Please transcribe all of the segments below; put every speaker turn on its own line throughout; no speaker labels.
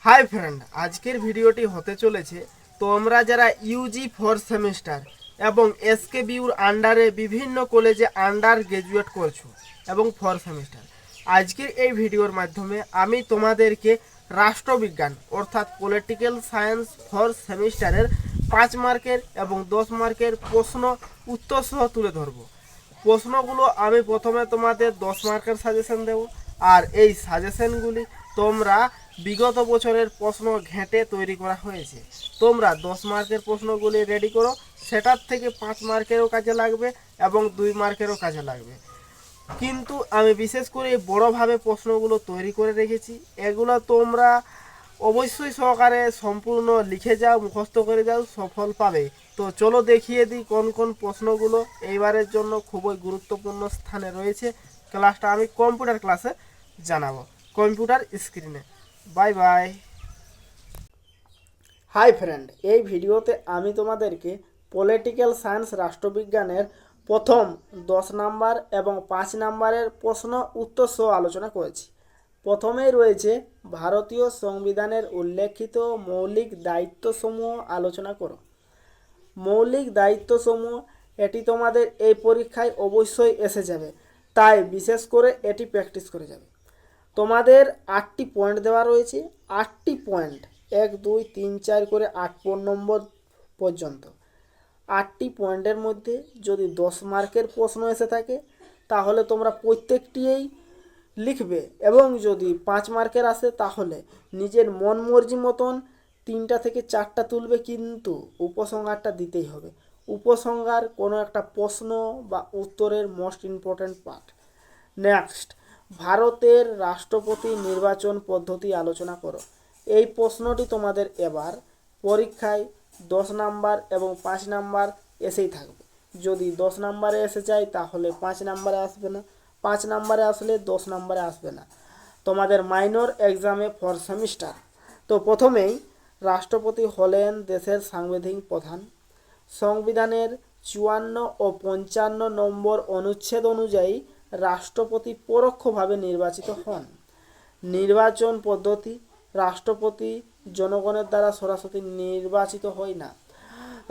Hi friend, আজকের ভিডিওটি হতে চলেছে তোমরা যারা ইউজি ফোর্থ সেমিস্টার এবং এসকেবিউর আন্ডারে বিভিন্ন কলেজে আন্ডার গ্র্যাজুয়েট করছো এবং ফোর্থ সেমিস্টার। আজকের এই ভিডিওর মাধ্যমে আমি তোমাদেরকে রাষ্ট্রবিজ্ঞান অর্থাৎ পলিটিক্যাল সায়েন্স ফোর্থ সেমিস্টারের 5 মার্কের এবং 10 মার্কের প্রশ্ন উত্তর সহ তুলে ধরবো। প্রশ্নগুলো আমি প্রথমে তোমাদের 10 মার্কের সাজেশন দেব, আর এই সাজেশনগুলি তোমরা বিগত বছরের প্রশ্ন ঘেঁটে তৈরি করা হয়েছে। তোমরা 10 মার্কের প্রশ্নগুলি রেডি করো, সেটার থেকে 5 মার্কেরও কাজে লাগবে এবং 2 মার্কেরও কাজে লাগবে। কিন্তু আমি বিশেষ করে বড়োভাবে প্রশ্নগুলো তৈরি করে রেখেছি, এগুলো তোমরা অবশ্যই সহকারে সম্পূর্ণ লিখে যাও, মুখস্থ করে যাও, সফল পাবে। তো চলো দেখিয়ে দিই কোন কোন প্রশ্নগুলো এইবারের জন্য খুবই গুরুত্বপূর্ণ স্থানে রয়েছে। ক্লাসটা আমি কম্পিউটার ক্লাসে জানাবো, কম্পিউটার স্ক্রিনে। Bye bye. হাই ফ্রেন্ড, এই ভিডিওতে আমি তোমাদেরকে পলিটিক্যাল সায়েন্স রাষ্ট্রবিজ্ঞানের প্রথম 10 নাম্বার এবং 5 নাম্বারের প্রশ্ন উত্তর সহ আলোচনা করেছি। প্রথমেই রয়েছে ভারতীয় সংবিধানের উল্লেখিত মৌলিক দায়িত্বসমূহ আলোচনা করো। মৌলিক দায়িত্বসমূহ, এটি তোমাদের এই পরীক্ষায় অবশ্যই এসে যাবে, তাই বিশেষ করে এটি প্র্যাকটিস করে যাবে। তোমাদের 8টি পয়েন্ট দেওয়া রয়েছে, 8টি পয়েন্ট 1 2 3 4 করে 8 নম্বর পর্যন্ত। 8টি পয়েন্টের মধ্যে যদি 10 মার্কের প্রশ্ন এসে থাকে তাহলে তোমরা প্রত্যেকটিই লিখবে, এবং যদি 5 মার্কের আসে তাহলে নিজের মন মর্জি মতন 3টা থেকে 4টা তুলবে, কিন্তু উপসংহারটা দিতেই হবে। উপসংহার কোনো একটা প্রশ্ন বা উত্তরের মোস্ট ইম্পর্ট্যান্ট পার্ট। নেক্সট, ভারতের রাষ্ট্রপতি নির্বাচন পদ্ধতি আলোচনা করো। এই প্রশ্নটি তোমাদের এবার পরীক্ষায় 10 নাম্বার এবং 5 নাম্বার এসেই থাকবে। যদি 10 নাম্বারে এসে যায় তাহলে 5 নাম্বারে আসবে না, 5 নাম্বারে আসলে 10 নাম্বারে আসবে না তোমাদের মাইনর এক্সামে ফর সেমিস্টার। তো প্রথমেই, রাষ্ট্রপতি হলেন দেশের সাংবিধানিক প্রধান। সংবিধানের 54 ও 55 নম্বর অনুচ্ছেদ অনুযায়ী রাষ্ট্রপতি পরোক্ষভাবে নির্বাচিত হন। নির্বাচন পদ্ধতি, রাষ্ট্রপতি জনগণের দ্বারা সরাসরি নির্বাচিত হয় না।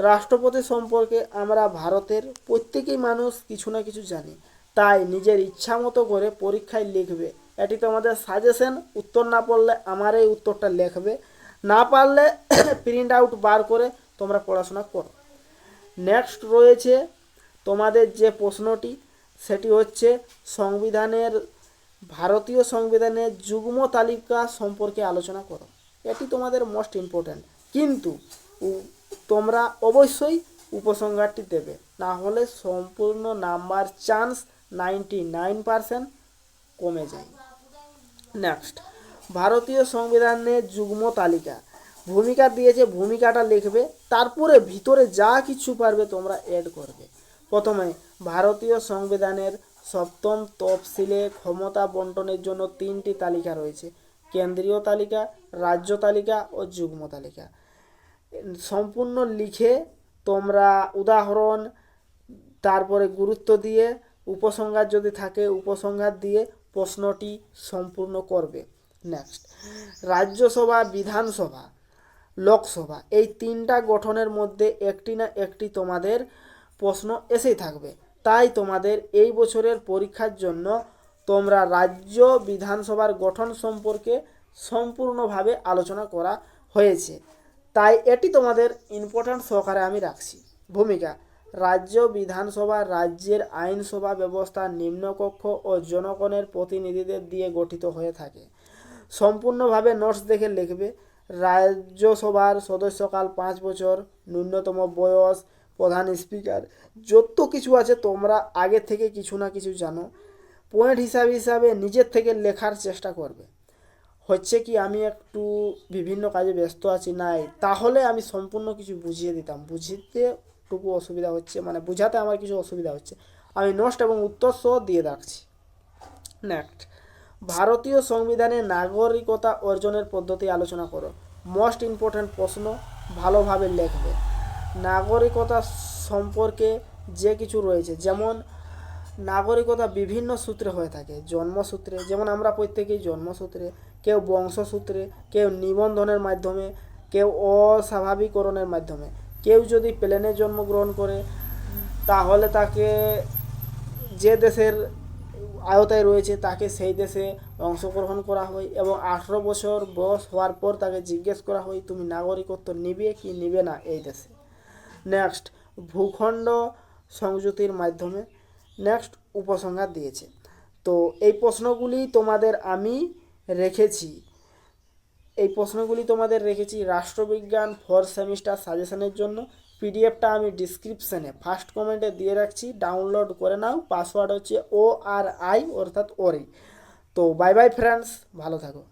রাষ্ট্রপতি সম্পর্কে আমরা ভারতের প্রত্যেকেই মানুষ কিছু না কিছু জানি, তাই নিজের ইচ্ছা মতো করে পরীক্ষায় লিখবে। এটি তোমাদের সাজেশন। উত্তর না পড়লে আমার এই উত্তরটা লিখবে, না পারলে প্রিন্ট আউট বার করে তোমরা পড়াশোনা করো। নেক্সট রয়েছে তোমাদের যে প্রশ্নটি, সেটি হচ্ছে সংবিধানের, ভারতীয় সংবিধানের যুগ্ম তালিকা সম্পর্কে আলোচনা করো। এটি তোমাদের মোস্ট ইম্পর্ট্যান্ট, কিন্তু তোমরা অবশ্যই উপসংহারটি দেবে, না হলে সম্পূর্ণ নাম্বার চান্স 99% কমে যায়। নেক্সট, ভারতীয় সংবিধানের যুগ্ম তালিকা, ভূমিকা দিয়েছে, ভূমিকাটা লিখবে, তারপরে ভিতরে যা কিছু পারবে তোমরা অ্যাড করবে। প্রথমে, ভারতীয় সংবিধানের 7ম তফসিলে ক্ষমতা বন্টনের জন্য 3টি তালিকা রয়েছে: কেন্দ্রীয় তালিকা, রাজ্য তালিকা ও যুগ্ম তালিকা। সম্পূর্ণ লিখে তোমরা উদাহরণ, তারপরে গুরুত্ব দিয়ে, উপসংহার যদি থাকে উপসংহার দিয়ে প্রশ্নটি সম্পূর্ণ করবে। নেক্সট, রাজ্যসভা, বিধানসভা, লোকসভা, এই 3টা গঠনের মধ্যে একটি না একটি তোমাদের প্রশ্ন এসেই থাকবে। তাই তোমাদের এই বছরের পরীক্ষার জন্য তোমরা রাজ্য বিধানসভার গঠন সম্পর্কে সম্পূর্ণভাবে আলোচনা করা হয়েছে, তাই এটি তোমাদের ইম্পর্ট্যান্ট সহকারে আমি রাখছি। ভূমিকা, রাজ্য বিধানসভা রাজ্যের আইনসভা ব্যবস্থা নিম্নকক্ষ ও জনগণের প্রতিনিধিদের দিয়ে গঠিত হয়ে থাকে। সম্পূর্ণভাবে নোটস দেখে লিখবে। রাজ্যসভার সদস্যকাল 5 বছর, ন্যূনতম বয়স, প্রধান স্পিকার, যত কিছু আছে তোমরা আগে থেকে কিছু না কিছু জানো। পয়েন্ট হিসাবে নিজের থেকে লেখার চেষ্টা করবে। হচ্ছে কি, আমি একটু বিভিন্ন কাজে ব্যস্ত আছি, নাই তাহলে আমি সম্পূর্ণ কিছু বুঝিয়ে দিতাম, বুঝিতে টুকু অসুবিধা হচ্ছে, মানে বুঝাতে আমার কিছু অসুবিধা হচ্ছে, আমি নোটস এবং উত্তর সহ দিয়ে রাখছি। নেক্সট, ভারতীয় সংবিধানে নাগরিকতা অর্জনের পদ্ধতি আলোচনা করো। মোস্ট ইম্পর্ট্যান্ট প্রশ্ন, ভালোভাবে লিখবে। নাগরিকতা সম্পর্কে যে কিছু রয়েছে, যেমন নাগরিকতা বিভিন্ন সূত্রে হয়ে থাকে। জন্মসূত্রে, যেমন আমরা প্রত্যেকেই জন্মসূত্রে, কেউ বংশসূত্রে, কেউ নিবন্ধনের মাধ্যমে, কেউ অস্বাভাবিকরণের মাধ্যমে। কেউ যদি প্লেনে জন্মগ্রহণ করে তাহলে তাকে যে দেশের আওতায় রয়েছে তাকে সেই দেশে অংশগ্রহণ করা হয় এবং 18 বছর বয়স হওয়ার পর তাকে জিজ্ঞেস করা হয় তুমি নাগরিকত্ব নিবে কি নিবে না এই দেশে। নেক্সট, ভূখণ্ড সংযুতির মাধ্যমে। নেক্সট, উপসংহার দিয়েছে। তো এই প্রশ্নগুলি তোমাদের আমি রেখেছি, রাষ্ট্রবিজ্ঞান 4 সেমিস্টার সাজেশনের জন্য। পিডিএফটা আমি ডিসক্রিপশানে ফার্স্ট কমেন্টে দিয়ে রাখছি, ডাউনলোড করে নাও। পাসওয়ার্ড হচ্ছে ORI অর্থাৎ ওরি। তো বাই বাই ফ্রেন্ডস, ভালো থাকো।